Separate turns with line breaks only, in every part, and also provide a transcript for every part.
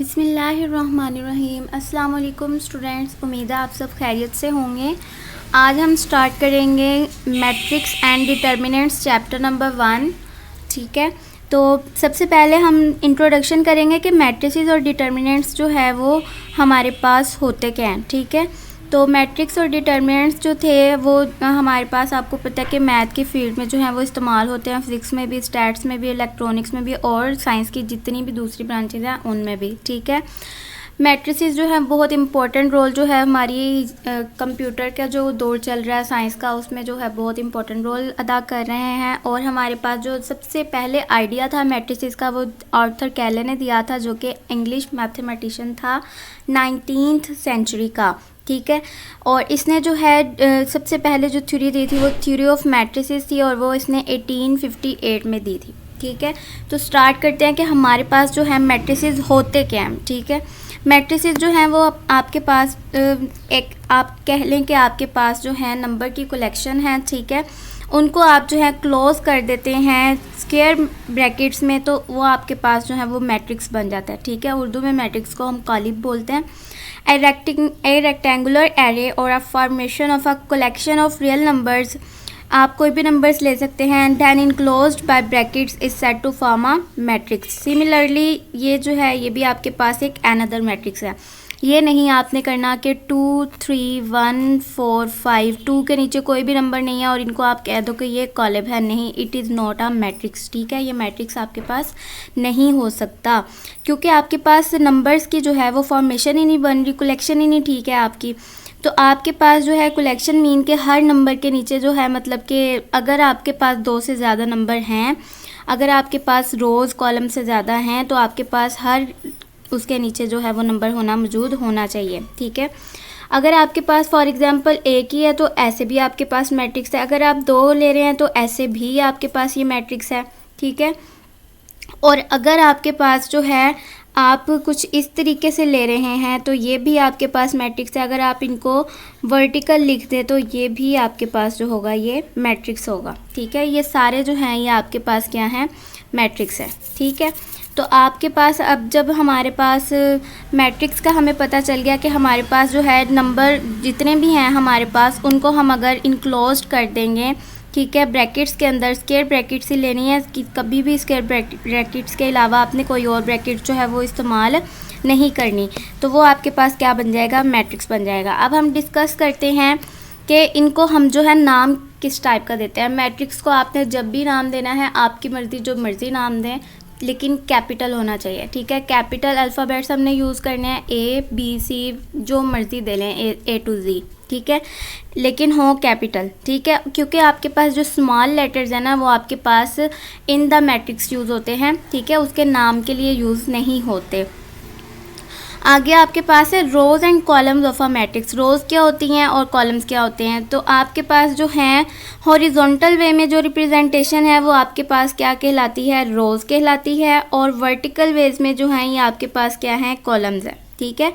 बिस्मिल्लाहिर्रहमानिर्रहीम। अस्सलाम वालेकुम स्टूडेंट्स, उम्मीद है आप सब खैरियत से होंगे। आज हम स्टार्ट करेंगे matrix and determinants chapter number 1। ठीक है, तो सबसे पहले हम इंट्रोडक्शन करेंगे कि मैट्रिसेस और डिटर्मिनेंट्स जो है वो हमारे पास होते क्या हैं। ठीक है, तो मैट्रिक्स और डिटर्मिनेंट्स जो थे वो हमारे पास, आपको पता है कि मैथ की फील्ड में जो है वो इस्तेमाल होते हैं, फिज़िक्स में भी, स्टैट्स में भी, इलेक्ट्रॉनिक्स में भी और साइंस की जितनी भी दूसरी ब्रांचेज हैं उनमें भी। ठीक है, मैट्रिसेस जो है बहुत इंपॉर्टेंट रोल जो है हमारी कंप्यूटर का जो दौर चल रहा है साइंस का, उसमें जो है बहुत इंपॉर्टेंट रोल अदा कर रहे हैं। और हमारे पास जो सबसे पहले आइडिया था मैट्रिसेस का वो आर्थर कैले ने दिया था, जो कि इंग्लिश मैथमेटिशियन था 19th सेंचुरी का। ठीक है, और इसने जो है सबसे पहले जो थ्योरी दी थी वो थ्योरी ऑफ मैट्रिसेस थी और वो इसने 1858 में दी थी। ठीक है, तो स्टार्ट करते हैं कि हमारे पास जो है मैट्रिसेस होते क्या हैं। ठीक है, मैट्रिसेस जो हैं वो आपके पास एक, आप कह लें कि आपके पास जो है नंबर की कलेक्शन है। ठीक है, उनको आप जो है क्लोज कर देते हैं स्क्वायर ब्रैकेट्स में, तो वो आपके पास जो है वो मैट्रिक्स बन जाता है। ठीक है, उर्दू में मैट्रिक्स को हम कालिब बोलते हैं। ए रेक्टेंगुलर एरे और a formation of a collection of real numbers, आप कोई भी नंबर्स ले सकते हैं, then enclosed by brackets is said to form a matrix. Similarly ये जो है ये भी आपके पास एक अनदर मैट्रिक्स है। ये नहीं आपने करना कि 2 3 1 4 5, 2 के नीचे कोई भी नंबर नहीं है और इनको आप कह दो कि ये कॉलम है। नहीं, it is not a matrix. ठीक है, ये मैट्रिक्स आपके पास नहीं हो सकता क्योंकि आपके पास नंबर्स की जो है वो फॉर्मेशन ही नहीं बन रही, कलेक्शन ही नहीं ठीक है आपकी। तो आपके पास जो है कलेक्शन मीन के हर नंबर के नीचे जो है, मतलब कि अगर आपके पास 2 से ज़्यादा नंबर हैं, अगर आपके पास रोज़ कॉलम से ज़्यादा हैं, तो आपके पास हर उसके नीचे जो है वो नंबर मौजूद होना चाहिए। ठीक है, अगर आपके पास फॉर एग्जांपल एक ही है तो ऐसे भी आपके पास मैट्रिक्स है, अगर आप 2 ले रहे हैं तो ऐसे भी आपके पास ये मैट्रिक्स है। ठीक है, और अगर आपके पास जो है आप कुछ इस तरीके से ले रहे हैं तो ये भी आपके पास मैट्रिक्स है। अगर आप इनको वर्टिकल लिख दें तो ये भी आपके पास जो होगा ये मैट्रिक्स होगा। ठीक है, ये सारे जो हैं ये आपके पास क्या हैं, मैट्रिक्स है। ठीक है, तो आपके पास अब जब हमारे पास मैट्रिक्स का हमें पता चल गया कि हमारे पास जो है नंबर जितने भी हैं हमारे पास, उनको हम अगर इनक्लोज्ड कर देंगे, ठीक है, ब्रैकेट्स के अंदर, स्क्वायर ब्रैकेट्स ही लेनी है कि कभी भी स्क्वायर ब्रैकेट्स के अलावा आपने कोई और ब्रैकेट जो है वो इस्तेमाल नहीं करनी, तो वो आपके पास क्या बन जाएगा, मैट्रिक्स बन जाएगा। अब हम डिस्कस करते हैं कि इनको हम जो है नाम किस टाइप का देते हैं। मैट्रिक्स को आपने जब भी नाम देना है आपकी मर्ज़ी, जो मर्ज़ी नाम दें, लेकिन कैपिटल होना चाहिए। ठीक है, कैपिटल अल्फ़ाबेट्स हमने यूज़ करने हैं, A B C जो मर्ज़ी दे लें, A to Z। ठीक है, लेकिन हो कैपिटल। ठीक है, क्योंकि आपके पास जो स्मॉल लेटर्स हैं ना वो आपके पास इन द मैट्रिक्स यूज़ होते हैं। ठीक है, उसके नाम के लिए यूज़ नहीं होते। आगे आपके पास है rows and columns of a matrix. Rows क्या होती हैं और कॉलम्स क्या होते हैं। तो आपके पास जो हैं हॉरिजॉन्टल वे में जो रिप्रेजेंटेशन है वो आपके पास क्या कहलाती है, रोज़ कहलाती है, और वर्टिकल वेज में जो हैं ये आपके पास क्या हैं, कॉलम्स हैं। ठीक है,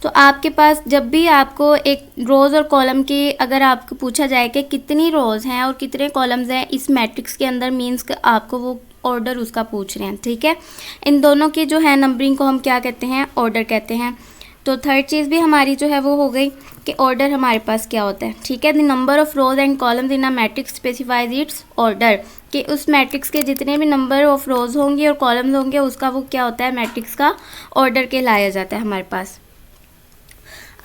तो आपके पास जब भी आपको एक रोज़ और कॉलम की अगर आपको पूछा जाए कि कितनी रोज़ हैं और कितने कॉलम्स हैं इस मैट्रिक्स के अंदर, मीन्स आपको वो ऑर्डर उसका पूछ रहे हैं। ठीक है, इन दोनों की जो है नंबरिंग को हम क्या कहते हैं, ऑर्डर कहते हैं। तो थर्ड चीज़ भी हमारी जो है वो हो गई कि ऑर्डर हमारे पास क्या होता है। ठीक है, the number of rose and columns in a matrix specifies it's order, कि उस मैट्रिक्स के जितने भी नंबर ऑफ रोज होंगे और कॉलम्स होंगे उसका वो क्या होता है, मैट्रिक्स का ऑर्डर कहलाया जाता है हमारे पास।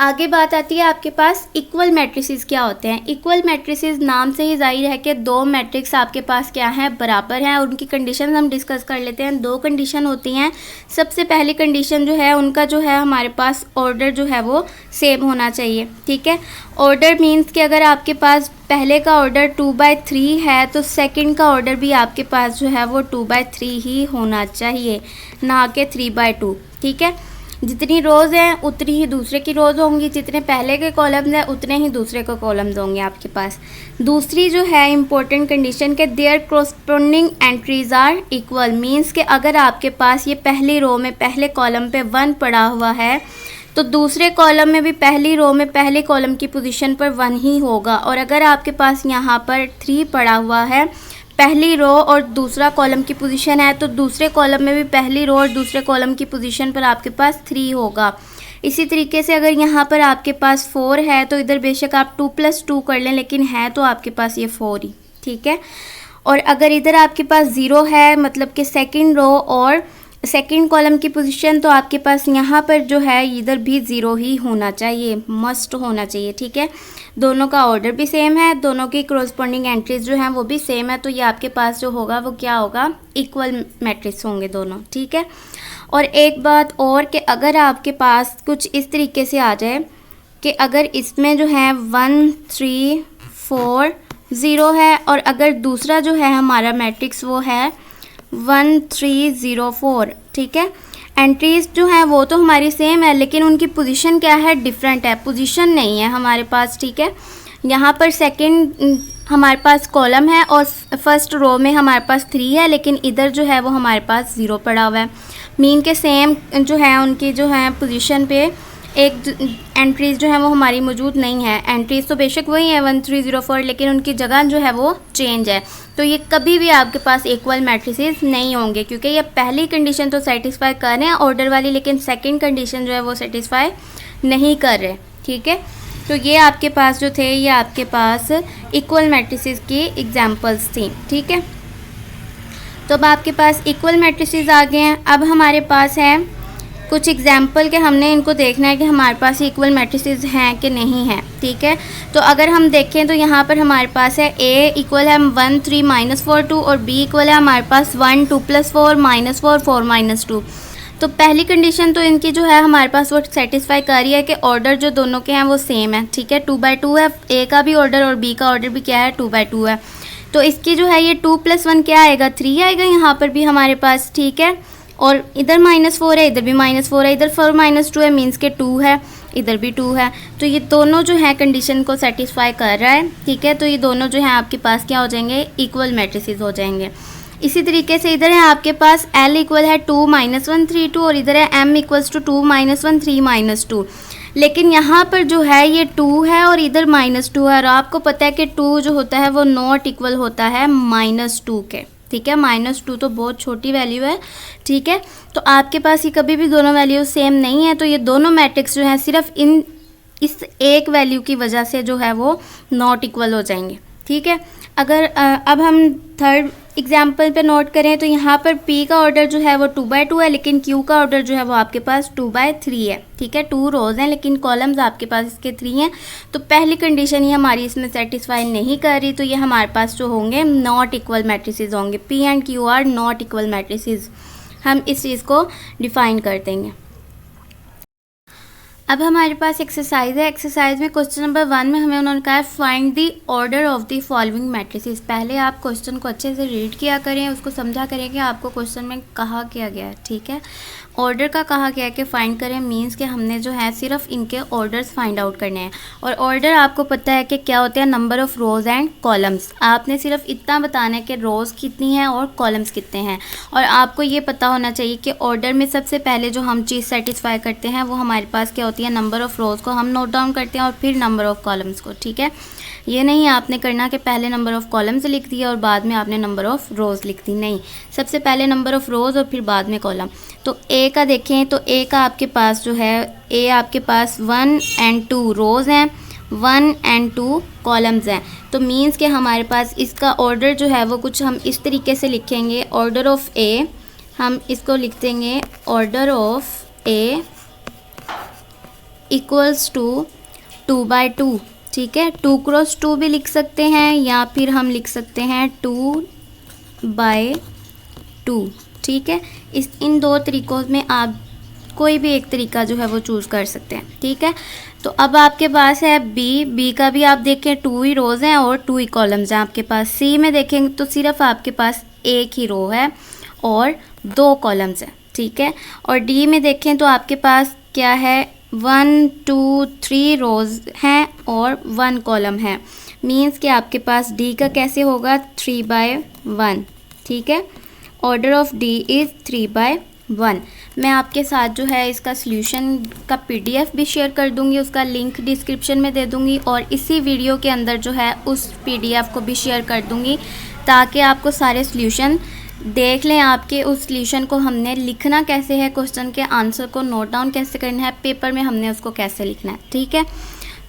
आगे बात आती है आपके पास इक्वल मैट्रिसेस क्या होते हैं। इक्वल मैट्रिसेस नाम से ही जाहिर है कि 2 मैट्रिक्स आपके पास क्या हैं, बराबर हैं, और उनकी कंडीशन हम डिस्कस कर लेते हैं। 2 कंडीशन होती हैं। सबसे पहली कंडीशन जो है उनका जो है हमारे पास ऑर्डर जो है वो सेम होना चाहिए। ठीक है, ऑर्डर मीन्स कि अगर आपके पास पहले का ऑर्डर 2/3 है तो सेकंड का ऑर्डर भी आपके पास जो है वो 2/3 ही होना चाहिए, ना कि 3/2। ठीक है, जितनी रोज़ हैं उतनी ही दूसरे की रोज़ होंगी, जितने पहले के कॉलम्स हैं उतने ही दूसरे के कॉलम्स होंगे आपके पास। दूसरी जो है इम्पोर्टेंट कंडीशन के their corresponding entries are equal, means कि अगर आपके पास ये पहली रो में पहले कॉलम पे 1 पड़ा हुआ है तो दूसरे कॉलम में भी पहली रो में पहले कॉलम की पोजीशन पर 1 ही होगा, और अगर आपके पास यहाँ पर 3 पड़ा हुआ है पहली रो और दूसरा कॉलम की पोजीशन है, तो दूसरे कॉलम में भी पहली रो और दूसरे कॉलम की पोजीशन पर आपके पास 3 होगा। इसी तरीके से अगर यहाँ पर आपके पास 4 है तो इधर बेशक आप 2 + 2 कर लें, लेकिन है तो आपके पास ये 4 ही, ठीक है। और अगर इधर आपके पास 0 है, मतलब कि सेकंड रो और सेकंड कॉलम की पोजीशन, तो आपके पास यहाँ पर जो है इधर भी 0 ही होना चाहिए, मस्ट होना चाहिए, ठीक है। दोनों का ऑर्डर भी सेम है, दोनों की कोरस्पॉन्डिंग एंट्रीज जो हैं वो भी सेम है, तो ये आपके पास जो होगा वो क्या होगा, इक्वल मैट्रिक्स होंगे दोनों, ठीक है। और एक बात और कि अगर आपके पास कुछ इस तरीके से आ जाए कि अगर इसमें जो है 1 3 4 0 है, और अगर दूसरा जो है हमारा मैट्रिक्स वो है 1 3 0 4, ठीक है। एंट्रीज जो हैं वो तो हमारी सेम है, लेकिन उनकी पोजीशन क्या है, डिफरेंट है, पोजीशन नहीं है हमारे पास, ठीक है। यहाँ पर सेकंड हमारे पास कॉलम है और फर्स्ट रो में हमारे पास 3 है, लेकिन इधर जो है वो हमारे पास 0 पड़ा हुआ है। मीन के सेम जो है उनकी जो है पोजीशन पे एक एंट्रीज जो है वो हमारी मौजूद नहीं है। एंट्रीज तो बेशक वही है 1 3 0 4, लेकिन उनकी जगह जो है वो चेंज है। तो ये कभी भी आपके पास इक्वल मैट्रिसेस नहीं होंगे, क्योंकि ये पहली कंडीशन तो सेटिस्फाई कर रहे हैं ऑर्डर वाली, लेकिन सेकंड कंडीशन जो है वो सेटिस्फाई नहीं कर रहे, ठीक है। तो ये आपके पास जो थे ये आपके पास इक्वल मैट्रिसेस की एग्जांपल्स थी, ठीक है। तो अब आपके पास इक्वल मैट्रिसेस आ गए हैं। अब हमारे पास है कुछ एग्जाम्पल के हमने इनको देखना है कि हमारे पास इक्वल मैट्रिसेस हैं कि नहीं हैं, ठीक है। तो अगर हम देखें तो यहाँ पर हमारे पास है A इक्वल है 1 3 -4 2, और B इक्वल है हमारे पास 1 2 + 4 -4 4 -2। तो पहली कंडीशन तो इनकी जो है हमारे पास वो सेटिस्फाई कर रही है कि ऑर्डर जो दोनों के हैं वो सेम है, ठीक है। 2/2 है, A का भी ऑर्डर और B का ऑर्डर भी क्या है, 2/2 है। तो इसकी जो है ये 2 + 1 क्या आएगा, 3 आएगा यहाँ पर भी हमारे पास, ठीक है। और इधर -4 है, इधर भी -4 है, इधर 4 - 2 है, मीन्स के 2 है, इधर भी 2 है। तो ये दोनों जो है कंडीशन को सेटिस्फाई कर रहा है, ठीक है। तो ये दोनों जो है आपके पास क्या हो जाएंगे, इक्वल मैट्रिसेस हो जाएंगे। इसी तरीके से इधर है आपके पास L इक्वल है 2 - 1 3 2, और इधर है M इक्वल्स टू 2 - 1 3 -2। लेकिन यहाँ पर जो है ये 2 है और इधर -2 है, और आपको पता है कि 2 जो होता है वो नॉट इक्वल होता है -2 के, ठीक है। -2 तो बहुत छोटी वैल्यू है, ठीक है। तो आपके पास ये कभी भी दोनों वैल्यू सेम नहीं है, तो ये दोनों मैट्रिक्स जो है सिर्फ इस एक वैल्यू की वजह से जो है वो नॉट इक्वल हो जाएंगे, ठीक है। अगर अब हम थर्ड एग्जाम्पल पे नोट करें तो यहाँ पर P का ऑर्डर जो है वो 2/2 है, लेकिन Q का ऑर्डर जो है वो आपके पास 2/3 है, ठीक है। 2 रोज़ हैं लेकिन कॉलम्स आपके पास इसके 3 हैं। तो पहली कंडीशन ही हमारी इसमें सेटिस्फाई नहीं कर रही, तो ये हमारे पास जो होंगे नॉट इक्वल मैट्रिसेस होंगे। P and Q are not equal matrices, हम इस चीज़ को डिफ़ाइन कर देंगे। अब हमारे पास एक्सरसाइज है। एक्सरसाइज में क्वेश्चन नंबर 1 में हमें उन्होंने कहा है find the order of the following matrices. पहले आप क्वेश्चन को अच्छे से रीड किया करें, उसको समझा करें कि आपको क्वेश्चन में कहा क्या गया है, ठीक है। ऑर्डर का कहा गया है कि फाइंड करें, मींस कि हमने जो है सिर्फ इनके ऑर्डर्स फाइंड आउट करने हैं। और ऑर्डर आपको पता है कि क्या होते हैं, number of rows and columns. आपने सिर्फ इतना बताना है कि रोज़ कितनी हैं और कॉलम्स कितने हैं। और आपको ये पता होना चाहिए कि ऑर्डर में सबसे पहले जो हम चीज़ सेटिस्फाई करते हैं वो हमारे पास क्या होती है, नंबर ऑफ़ रोज़ को हम नोट डाउन करते हैं और फिर नंबर ऑफ़ कॉलम्स को, ठीक है। ये नहीं आपने करना कि पहले नंबर ऑफ़ कॉलम्स लिख दिया और बाद में आपने नंबर ऑफ़ रोज़ लिख दी, नहीं, सबसे पहले नंबर ऑफ़ रोज़ और फिर बाद में कॉलम। तो ए का देखें तो ए का आपके पास जो है, ए आपके पास 1 and 2 रोज़ हैं, 1 and 2 कॉलम्स हैं। तो मीन्स कि हमारे पास इसका ऑर्डर जो है वो कुछ हम इस तरीके से लिखेंगे, ऑर्डर ऑफ़ ए, हम इसको लिख देंगे order of A equals to 2/2, ठीक है। 2 × 2 भी लिख सकते हैं या फिर हम लिख सकते हैं 2/2, ठीक है। इन दो तरीक़ों में आप कोई भी एक तरीका जो है वो चूज़ कर सकते हैं, ठीक है। तो अब आपके पास है बी का भी आप देखें 2 ही रोज़ हैं और 2 ही कॉलम्स हैं आपके पास। सी में देखेंगे तो सिर्फ आपके पास एक ही रो है और 2 कॉलम्स हैं, ठीक है। और डी में देखें तो आपके पास क्या है, 1 2 3 रोज़ हैं और 1 कॉलम है। मीन्स कि आपके पास डी का कैसे होगा, 3/1, ठीक है। Order of D is 3/1। मैं आपके साथ जो है इसका सॉल्यूशन का PDF भी शेयर कर दूंगी, उसका लिंक डिस्क्रिप्शन में दे दूंगी और इसी वीडियो के अंदर जो है उस PDF को भी शेयर कर दूंगी ताकि आपको सारे सॉल्यूशन देख लें। आपके उस सॉल्यूशन को हमने लिखना कैसे है, क्वेश्चन के आंसर को नोट डाउन कैसे करना है, पेपर में हमने उसको कैसे लिखना है, ठीक है।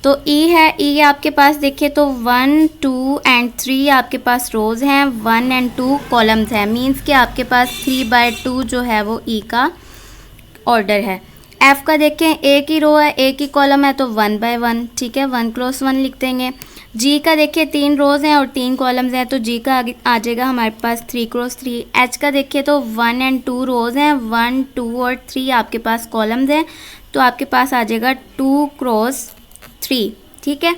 तो ई है, ई आपके पास देखिए तो 1 2 एंड 3 आपके पास रोज़ हैं, 1 एंड 2 कॉलम्स हैं। मींस कि आपके पास 3/2 जो है वो ई का ऑर्डर है। एफ़ का देखें एक ही रो है, एक ही कॉलम है, तो 1/1, ठीक है, 1 क्रॉस 1 लिख देंगे। जी का देखिए 3 रोज़ हैं और 3 कॉलम्स हैं, तो जी का आ जाएगा हमारे पास 3 क्रॉस 3। एच का देखिए तो 1 एंड 2 रोज़ हैं, 1 2 और 3 आपके पास कॉलम्स हैं, तो आपके पास आ जाएगा 2 क्रॉस 3, ठीक है।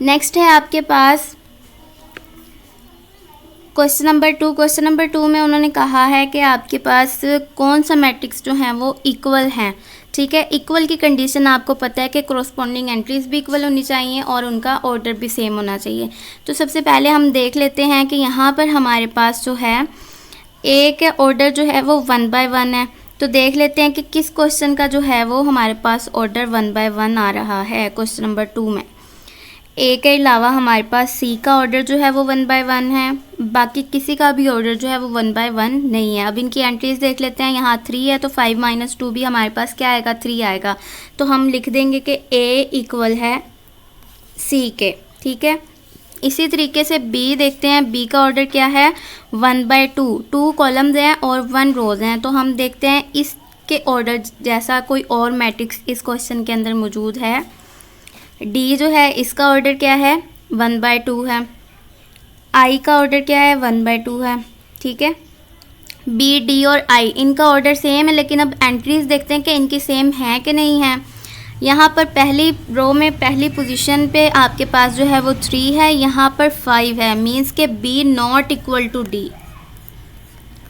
नेक्स्ट है आपके पास क्वेश्चन नंबर 2। क्वेश्चन नंबर 2 में उन्होंने कहा है कि आपके पास कौन सा मैट्रिक्स जो हैं वो इक्वल हैं, ठीक है। इक्वल की कंडीशन आपको पता है कि कॉरस्पॉन्डिंग एंट्रीज भी इक्वल होनी चाहिए और उनका ऑर्डर भी सेम होना चाहिए। तो सबसे पहले हम देख लेते हैं कि यहाँ पर हमारे पास जो है एक ऑर्डर जो है वो 1/1 है। तो देख लेते हैं कि किस क्वेश्चन का जो है वो हमारे पास ऑर्डर 1/1 आ रहा है क्वेश्चन नंबर 2 में। ए के अलावा हमारे पास सी का ऑर्डर जो है वो 1/1 है, बाकी किसी का भी ऑर्डर जो है वो 1/1 नहीं है। अब इनकी एंट्रीज देख लेते हैं। यहाँ 3 है तो 5 - 2 भी हमारे पास क्या आएगा, 3 आएगा। तो हम लिख देंगे कि ए इक्वल है सी के, ठीक है। इसी तरीके से बी देखते हैं। बी का ऑर्डर क्या है, 1/2, 2 कॉलम्स हैं और 1 रोज़ हैं। तो हम देखते हैं इसके ऑर्डर जैसा कोई और मैट्रिक्स इस क्वेश्चन के अंदर मौजूद है। डी जो है इसका ऑर्डर क्या है, 1/2 है। आई का ऑर्डर क्या है, 1/2 है, ठीक है। बी डी और आई इनका ऑर्डर सेम है, लेकिन अब एंट्रीज देखते हैं कि इनकी सेम है कि नहीं है। यहाँ पर पहली रो में पहली पोजीशन पे आपके पास जो है वो 3 है, यहाँ पर 5 है। मींस के B not equal to D,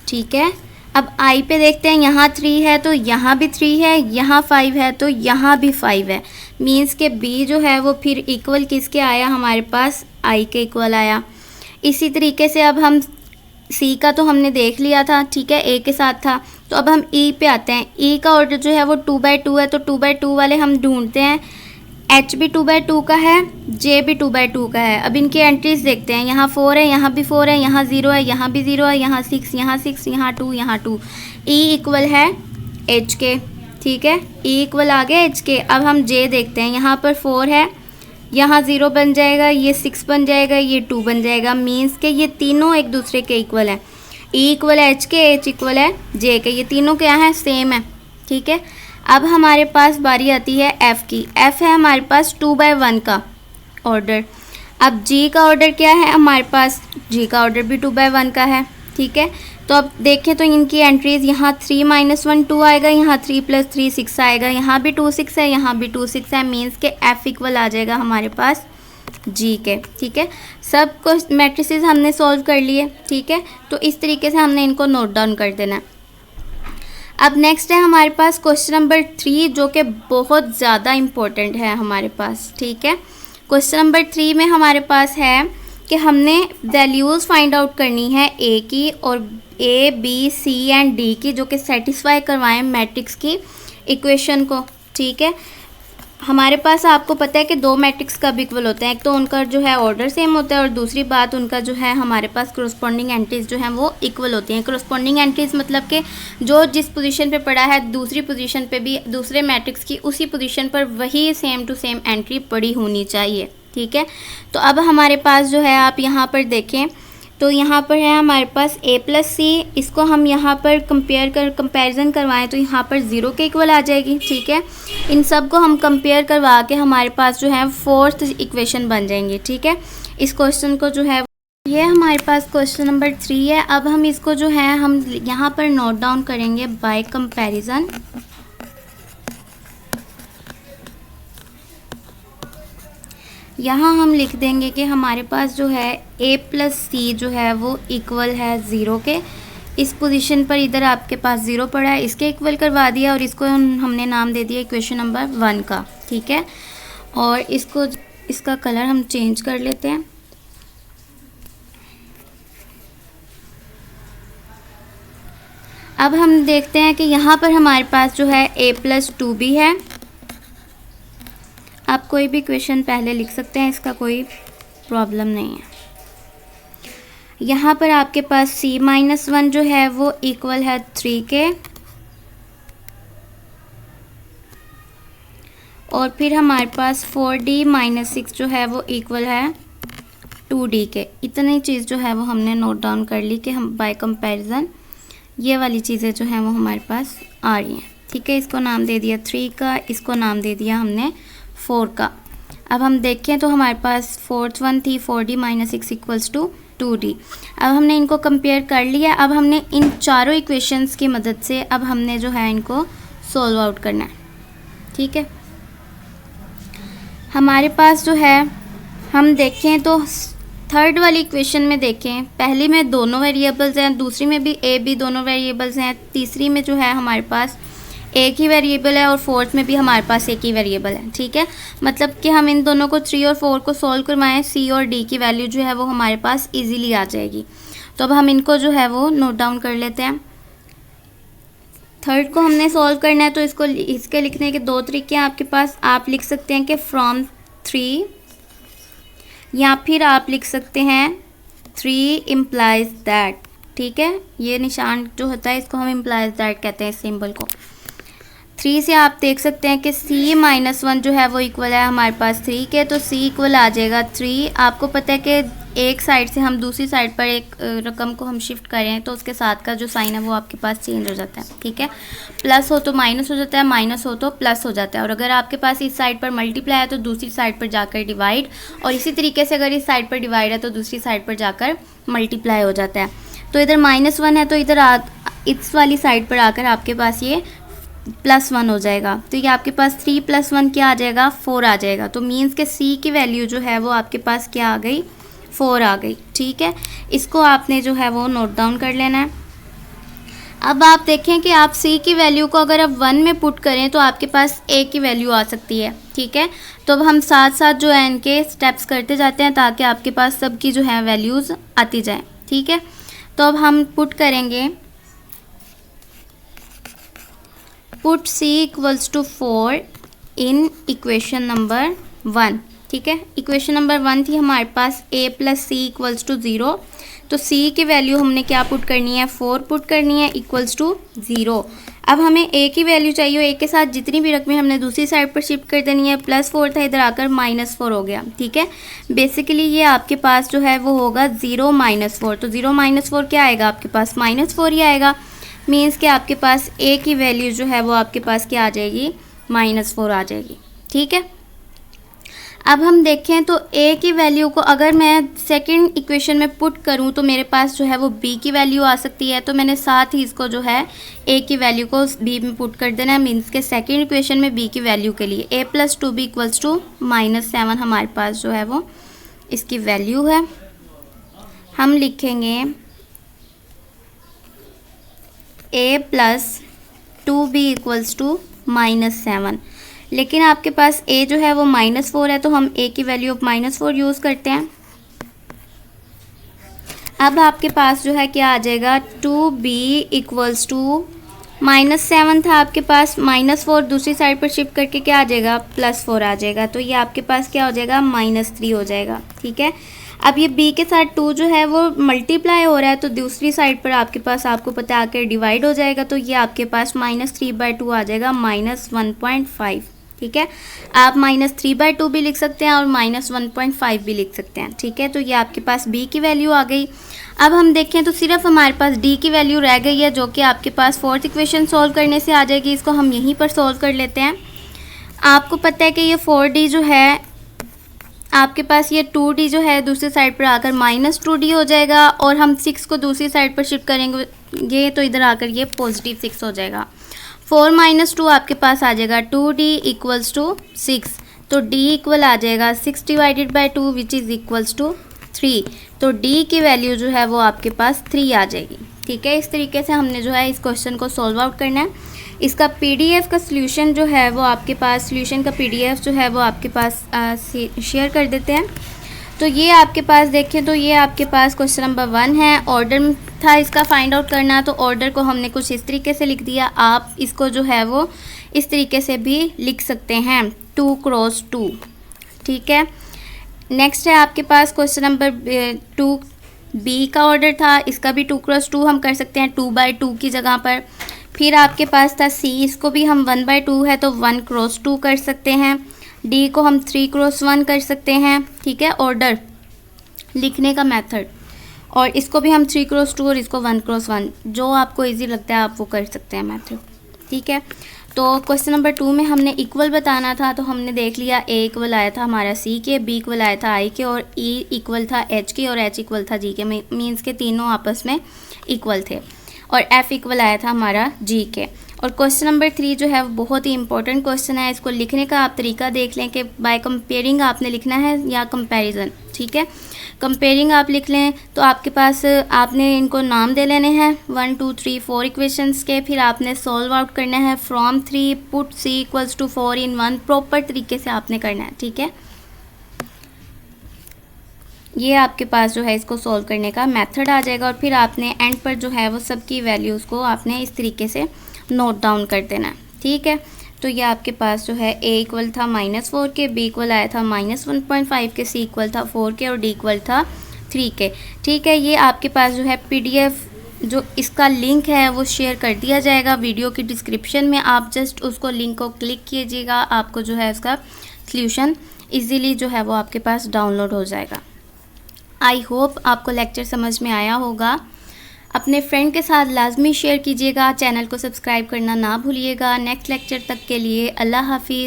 ठीक है। अब आई पे देखते हैं। यहाँ 3 है तो यहाँ भी 3 है, यहाँ 5 है तो यहाँ भी 5 है। मींस के बी जो है वो फिर इक्वल किसके आया, हमारे पास आई के इक्वल आया। इसी तरीके से अब हम सी का तो हमने देख लिया था, ठीक है, ए के साथ था। तो अब हम ई पे आते हैं। ई का ऑर्डर जो है वो 2/2 है, तो 2/2 वाले हम ढूंढते हैं। एच भी 2/2 का है, जे भी 2/2 का है। अब इनकी एंट्रीज देखते हैं। यहाँ 4 है, यहाँ भी 4 है, यहाँ 0 है, यहाँ भी 0 है, यहाँ 6, यहाँ 6, यहाँ 2, यहाँ 2। ई इक्वल है एच के, ठीक है। ई इक्वल आ गया एच के। अब हम जे देखते हैं। यहाँ पर 4 है, यहाँ 0 बन जाएगा, ये 6 बन जाएगा, ये 2 बन जाएगा। मीन्स के ये तीनों एक दूसरे के इक्वल है। ई इक्वल है एच के, एच इक्वल है जे के, ये तीनों क्या है, सेम है, ठीक है। अब हमारे पास बारी आती है एफ़ की। एफ़ है हमारे पास 2/1 का ऑर्डर। अब जी का ऑर्डर क्या है हमारे पास, जी का ऑर्डर भी 2/1 का है, ठीक है। तो अब देखें तो इनकी एंट्रीज यहाँ 3 - 1 2 आएगा, यहाँ 3 + 3 6 आएगा, यहाँ भी 2 6 है, यहाँ भी 2 6 है। मीन्स के एफ़ इक्वल आ जाएगा हमारे पास जी के, ठीक है। सब कुछ मैट्रिसेस हमने सॉल्व कर लिए, ठीक है। तो इस तरीके से हमने इनको नोट डाउन कर देना है। अब नेक्स्ट है हमारे पास क्वेश्चन नंबर 3, जो कि बहुत ज़्यादा इम्पोर्टेंट है हमारे पास, ठीक है। क्वेश्चन नंबर 3 में हमारे पास है कि हमने वैल्यूज़ फाइंड आउट करनी है ए की और A B C and D की, जो कि सेटिस्फाई करवाएं मैट्रिक्स की इक्वेशन को, ठीक है। हमारे पास आपको पता है कि 2 मैट्रिक्स कब इक्वल होते हैं। एक तो उनका जो है ऑर्डर सेम होता है और दूसरी बात उनका जो है हमारे पास कॉरस्पॉन्डिंग एंट्रीज जो हैं वो इक्वल होती हैं। कॉरस्पॉन्डिंग एंट्रीज मतलब कि जो जिस पोजीशन पे पड़ा है दूसरी पोजीशन पे भी दूसरे मैट्रिक्स की उसी पोजीशन पर वही सेम टू सेम एंट्री पड़ी होनी चाहिए, ठीक है। तो अब हमारे पास जो है आप यहाँ पर देखें तो यहाँ पर है हमारे पास a + c। इसको हम यहाँ पर कंपैरिजन करवाएं तो यहाँ पर 0 के इक्वल आ जाएगी, ठीक है। इन सब को हम कंपेयर करवा के हमारे पास जो है 4th इक्वेशन बन जाएंगे, ठीक है। इस क्वेश्चन को जो है ये हमारे पास क्वेश्चन नंबर 3 है। अब हम इसको जो है हम यहाँ पर नोट डाउन करेंगे बाय कंपैरिजन। यहाँ हम लिख देंगे कि हमारे पास जो है a + c जो है वो इक्वल है 0 के। इस पोजीशन पर इधर आपके पास 0 पड़ा है, इसके इक्वल करवा दिया और इसको हमने नाम दे दिया इक्वेशन नंबर 1 का, ठीक है। और इसका कलर हम चेंज कर लेते हैं। अब हम देखते हैं कि यहाँ पर हमारे पास जो है a + 2b है। आप कोई भी क्वेश्चन पहले लिख सकते हैं, इसका कोई प्रॉब्लम नहीं है। यहाँ पर आपके पास c-1 जो है वो इक्वल है 3 के, और फिर हमारे पास 4d-6 जो है वो इक्वल है 2d के। इतनी चीज़ जो है वो हमने नोट डाउन कर ली कि हम बाय कंपैरिजन ये वाली चीज़ें जो हैं वो हमारे पास आ रही हैं। ठीक है, इसको नाम दे दिया 3 का, इसको नाम दे दिया हमने 4 का। अब हम देखें तो हमारे पास फोर्थ वन थी 4d-6 इक्वल्स टू 2d। अब हमने इनको कंपेयर कर लिया। अब हमने इन चारों इक्वेशंस की मदद से अब हमने जो है इनको सॉल्व आउट करना है। ठीक है, हमारे पास जो है हम देखें तो थर्ड वाली इक्वेशन में देखें, पहली में दोनों वेरिएबल्स हैं, दूसरी में भी ए बी दोनों वेरिएबल्स हैं, तीसरी में जो है हमारे पास एक ही वेरिएबल है और फोर्थ में भी हमारे पास एक ही वेरिएबल है। ठीक है, मतलब कि हम इन दोनों को 3 और 4 को सॉल्व करवाएं, सी और डी की वैल्यू जो है वो हमारे पास इजीली आ जाएगी। तो अब हम इनको जो है वो नोट डाउन कर लेते हैं। थर्ड को हमने सॉल्व करना है तो इसके लिखने के दो तरीके हैं आपके पास। आप लिख सकते हैं कि फ्रॉम 3, या फिर आप लिख सकते हैं 3 इम्प्लाइज दैट। ठीक है, ये निशान जो होता है इसको हम इम्प्लाइज दैट कहते हैं, इस सिंबल को। 3 से आप देख सकते हैं कि c-1 जो है वो इक्वल है हमारे पास 3 के, तो c इक्वल आ जाएगा 3। आपको पता है कि एक साइड से हम दूसरी साइड पर एक रकम को हम शिफ्ट करें तो उसके साथ का जो साइन है वो आपके पास चेंज हो जाता है। ठीक है, प्लस हो तो माइनस हो जाता है, माइनस हो तो प्लस हो जाता है, और अगर आपके पास इस साइड पर मल्टीप्लाई है तो दूसरी साइड पर जाकर डिवाइड, और इसी तरीके से अगर इस साइड पर डिवाइड है तो दूसरी साइड पर जाकर मल्टीप्लाई हो जाता है। तो इधर -1 है तो इधर इस वाली साइड पर आकर आपके पास ये +1 हो जाएगा। तो ये आपके पास 3 + 1 क्या आ जाएगा, 4 आ जाएगा। तो मीन्स के c की वैल्यू जो है वो आपके पास क्या आ गई, 4 आ गई। ठीक है, इसको आपने जो है वो नोट डाउन कर लेना है। अब आप देखें कि आप c की वैल्यू को अगर आप 1 में पुट करें तो आपके पास a की वैल्यू आ सकती है। ठीक है, तो अब हम साथ साथ जो है इनके स्टेप्स करते जाते हैं ताकि आपके पास सब की जो है वैल्यूज़ आती जाएं। ठीक है, तो अब हम पुट करेंगे, put c equals to 4 in equation number 1। ठीक है, इक्वेशन नंबर 1 थी हमारे पास a + c इक्वल्स टू 0, तो c की वैल्यू हमने क्या पुट करनी है, 4 पुट करनी है इक्वल्स टू 0। अब हमें a की वैल्यू चाहिए, a के साथ जितनी भी रकमें हमने दूसरी साइड पर शिफ्ट कर देनी है। +4 था, इधर आकर -4 हो गया। ठीक है, बेसिकली ये आपके पास जो है वो होगा 0 - 4, तो 0 - 4 क्या आएगा आपके पास, -4 ही आएगा। मीन्स कि आपके पास a की वैल्यू जो है वो आपके पास क्या आ जाएगी, -4 आ जाएगी। ठीक है, अब हम देखें तो a की वैल्यू को अगर मैं सेकंड इक्वेशन में पुट करूं तो मेरे पास जो है वो b की वैल्यू आ सकती है। तो मैंने साथ ही इसको जो है a की वैल्यू को b में पुट कर देना है। मीन्स के सेकंड इक्वेशन में b की वैल्यू के लिए a + 2b इक्वल्स टू -7 हमारे पास जो है वो इसकी वैल्यू है। हम लिखेंगे a + 2b इक्वल्स टू -7, लेकिन आपके पास a जो है वो -4 है तो हम a की वैल्यू -4 यूज़ करते हैं। अब आपके पास जो है क्या आ जाएगा, 2b इक्वल्स टू -7 था आपके पास, -4 दूसरी साइड पर शिफ्ट करके क्या आ जाएगा, +4 आ जाएगा। तो ये आपके पास क्या हो जाएगा, -3 हो जाएगा। ठीक है, अब ये b के साथ 2 जो है वो मल्टीप्लाई हो रहा है तो दूसरी साइड पर आपके पास आपको पता आकर डिवाइड हो जाएगा। तो ये आपके पास -3/2 आ जाएगा, -1.5। ठीक है, आप -3/2 भी लिख सकते हैं और -1.5 भी लिख सकते हैं। ठीक है, तो ये आपके पास b की वैल्यू आ गई। अब हम देखें तो सिर्फ हमारे पास d की वैल्यू रह गई है जो कि आपके पास फोर्थ इक्वेशन सॉल्व करने से आ जाएगी। इसको हम यहीं पर सॉल्व कर लेते हैं। आपको पता है कि ये 4d जो है आपके पास, ये 2d जो है दूसरी साइड पर आकर -2d हो जाएगा, और हम 6 को दूसरी साइड पर शिफ्ट करेंगे तो इधर आकर ये +6 हो जाएगा। 4 - 2 आपके पास आ जाएगा 2d इक्वल्स टू 6, तो d इक्वल आ जाएगा 6/2 विच इज़ इक्वल्स टू 3। तो d की वैल्यू जो है वो आपके पास 3 आ जाएगी। ठीक है, इस तरीके से हमने जो है इस क्वेश्चन को सॉल्व आउट करना है। इसका PDF का सॉल्यूशन जो है वो आपके पास, सॉल्यूशन का PDF जो है वो आपके पास शेयर कर देते हैं। तो ये आपके पास देखें तो ये आपके पास क्वेश्चन नंबर 1 है। ऑर्डर था इसका फाइंड आउट करना, तो ऑर्डर को हमने कुछ इस तरीके से लिख दिया। आप इसको जो है वो इस तरीके से भी लिख सकते हैं, 2 × 2। ठीक है, नेक्स्ट है आपके पास क्वेश्चन नंबर 2 बी का ऑर्डर था, इसका भी 2x2 हम कर सकते हैं 2/2 की जगह पर। फिर आपके पास था सी, इसको भी हम 1/2 है तो 1x2 कर सकते हैं। डी को हम 3x1 कर सकते हैं, ठीक है, ऑर्डर लिखने का मेथड। और इसको भी हम 3x2 और इसको 1x1, जो आपको इजी लगता है आप वो कर सकते हैं मेथड, ठीक है। तो क्वेश्चन नंबर 2 में हमने इक्वल बताना था, तो हमने देख लिया ए इक्वल आया था हमारा सी के, बी इक्वल आया था आई के, और ई इक्वल था एच के, और एच इक्वल था जी के। मीन्स के तीनों आपस में इक्वल थे। और एफ इक्वल आया था हमारा जी के। और क्वेश्चन नंबर 3 जो है वो बहुत ही इंपॉर्टेंट क्वेश्चन है। इसको लिखने का आप तरीका देख लें कि बाय कंपेयरिंग आपने लिखना है या कंपैरिजन, ठीक है। कंपेयरिंग आप लिख लें तो आपके पास आपने इनको नाम दे लेने हैं 1 2 3 4 इक्वेशंस के। फिर आपने सॉल्व आउट करना है from 3 put C equals to 4 in 1, proper तरीके से आपने करना है, ठीक है। ये आपके पास जो है इसको सॉल्व करने का मेथड आ जाएगा। और फिर आपने एंड पर जो है वो सबकी वैल्यूज़ को आपने इस तरीके से नोट डाउन कर देना है, ठीक है। तो ये आपके पास जो है ए इक्वल था -4 के, बी इक्वल आया था -1.5 के, सी इक्वल था 4 के, और डी इक्वल था 3 के, ठीक है। ये आपके पास जो है PDF जो इसका लिंक है वो शेयर कर दिया जाएगा वीडियो की डिस्क्रिप्शन में। आप जस्ट उसको लिंक को क्लिक कीजिएगा, आपको जो है उसका सल्यूशन ईजीली जो है वो आपके पास डाउनलोड हो जाएगा। आई होप आपको लेक्चर समझ में आया होगा। अपने फ्रेंड के साथ लाजमी शेयर कीजिएगा, चैनल को सब्सक्राइब करना ना भूलिएगा। नेक्स्ट लेक्चर तक के लिए अल्लाह हाफिज़।